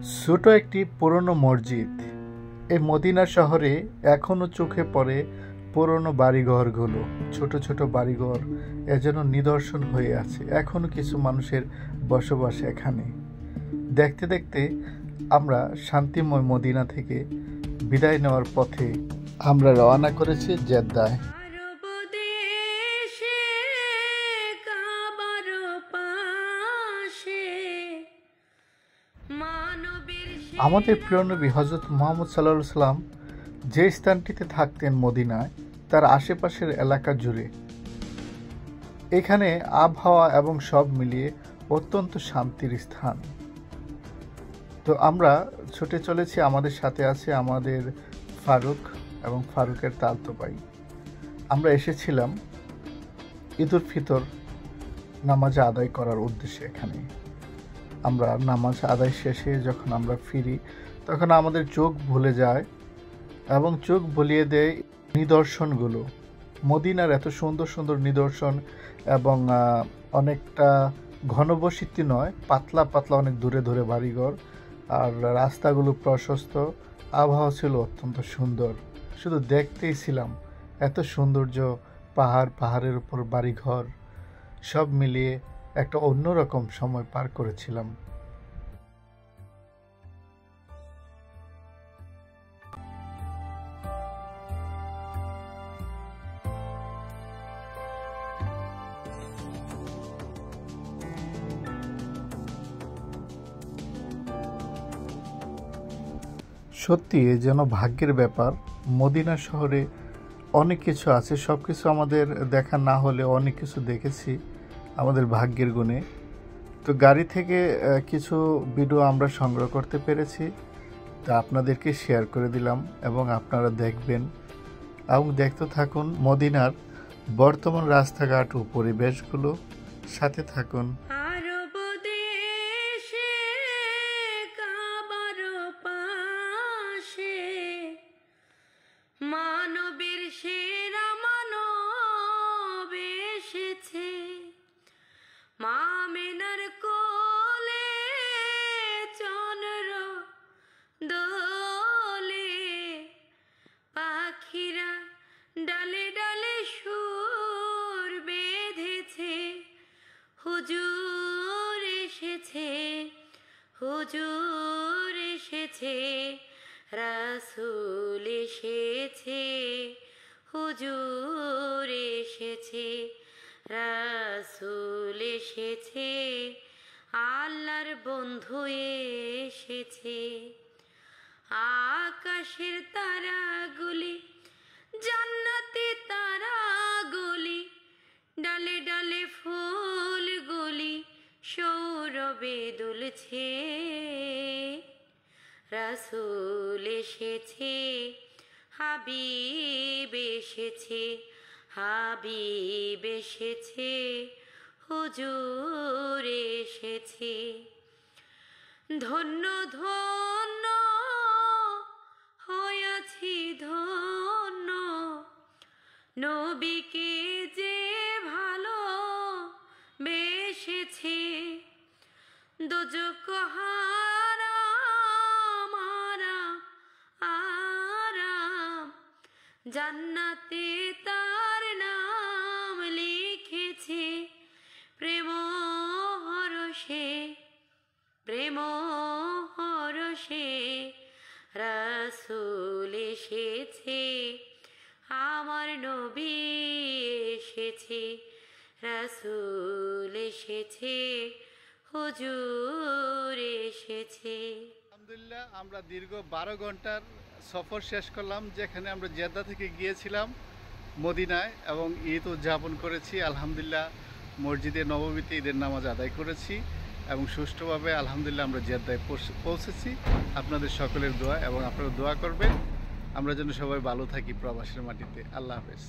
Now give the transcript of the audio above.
ছোট একটি পুরনো মসজিদ। এই মদিনা শহরে এখনো চোখে পড়ে পুরনো বাড়িঘরগুলো, ছোট ছোট বাড়িঘর যেন নিদর্শন হয়ে আছে। এখনো কিছু মানুষের বসবাস এখানে। দেখতে দেখতে আমরা শান্তিময় মদিনা থেকে বিদায় নেওয়ার পথে আমরা রওনা করেছি জেদ্দায়। আমাদের প্রিয় নবী হযরত মুহাম্মদ সাল্লাল্লাহু আলাইহি সাল্লাম যে স্থানটিতে থাকতেন মদিনায়, তার আশেপাশের এলাকা জুড়ে এখানে আবহাওয়া এবং সব মিলিয়ে অত্যন্ত শান্তির স্থান। তো আমরা ছুটে চলেছি, আমাদের সাথে আছে আমাদের ফারুক এবং ফারুকের তালতো ভাই। আমরা এসেছিলাম ঈদুল ফিতর নামাজ আদায় করার উদ্দেশ্যে। এখানে আমরা নামাজ আদায় শেষে যখন আমরা ফিরি, তখন আমাদের চোখ ভুলে যায় এবং চোখ ভুলিয়ে দেয় নিদর্শনগুলো। মদিনার এত সুন্দর সুন্দর নিদর্শন এবং অনেকটা ঘনবসতি নয়, পাতলা পাতলা অনেক দূরে দূরে বাড়িঘর, আর রাস্তাগুলো প্রশস্ত। আবহাওয়া ছিল অত্যন্ত সুন্দর, শুধু দেখতেই ছিলাম। এত সৌন্দর্য, পাহাড়ের উপর বাড়িঘর, সব মিলিয়ে একটা অন্যরকম সময় পার করেছিলাম। সত্যি যেন ভাগ্যের ব্যাপার। মদিনা শহরে অনেক কিছু আছে, সব কিছু আমাদের দেখা না হলে অনেক কিছু দেখেছি আমাদের ভাগ্যের গুণে। তো গাড়ি থেকে কিছু ভিডিও আমরা সংগ্রহ করতে পেরেছি, তা আপনাদেরকে শেয়ার করে দিলাম এবং আপনারা দেখবেন এবং দেখতে থাকুন মদিনার বর্তমান রাস্তাঘাট ও পরিবেশগুলো। সাথে থাকুন। মানবের সেরা মানব এসেছে, মামিনার কোলে চন্দ্র দোলে, পাখিরা ডালে ডালে সুর বেঁধেছে। হুজুর এসেছে, হুজুর এসেছে, রাসূল এসেছে, হুজুর এসেছে, রাসূল এসেছে, আল্লাহর বন্ধু এসেছে। আকাশের তারাগুলি, জান্নাতি তারাগুলি, ডালে ডালে ফুলগুলি সৌরভে দুলছে। রাসূল এসেছে, হাবিব এসেছে, হাবিব এসেছে, হুজুর এসেছে। ধন্য ধন্য হয়েছি ধন্য, নবীকে যে ভালো বেসেছে। দোজখ জান্নাতে তার নাম লিখেছে। প্রেম হরষে, প্রেম হরষে, রাসূল এসেছে, আমার নবী এসেছে, রাসূল এসেছে, হুজুর এসেছে। আলহামদুলিল্লাহ, আমরা দীর্ঘ 12 ঘন্টার সফর শেষ করলাম, যেখানে আমরা জেদ্দা থেকে গিয়েছিলাম মদিনায় এবং ঈদ উদযাপন করেছি। আলহামদুলিল্লাহ, মসজিদে নববীতে ঈদের নামাজ আদায় করেছি এবং সুষ্ঠুভাবে আলহামদুলিল্লাহ আমরা জেদ্দায় পৌঁছেছি। আপনাদের সকলের দোয়া এবং আপনারা দোয়া করবেন আমরা যেন সবাই ভালো থাকি প্রবাসের মাটিতে। আল্লাহ হাফেজ।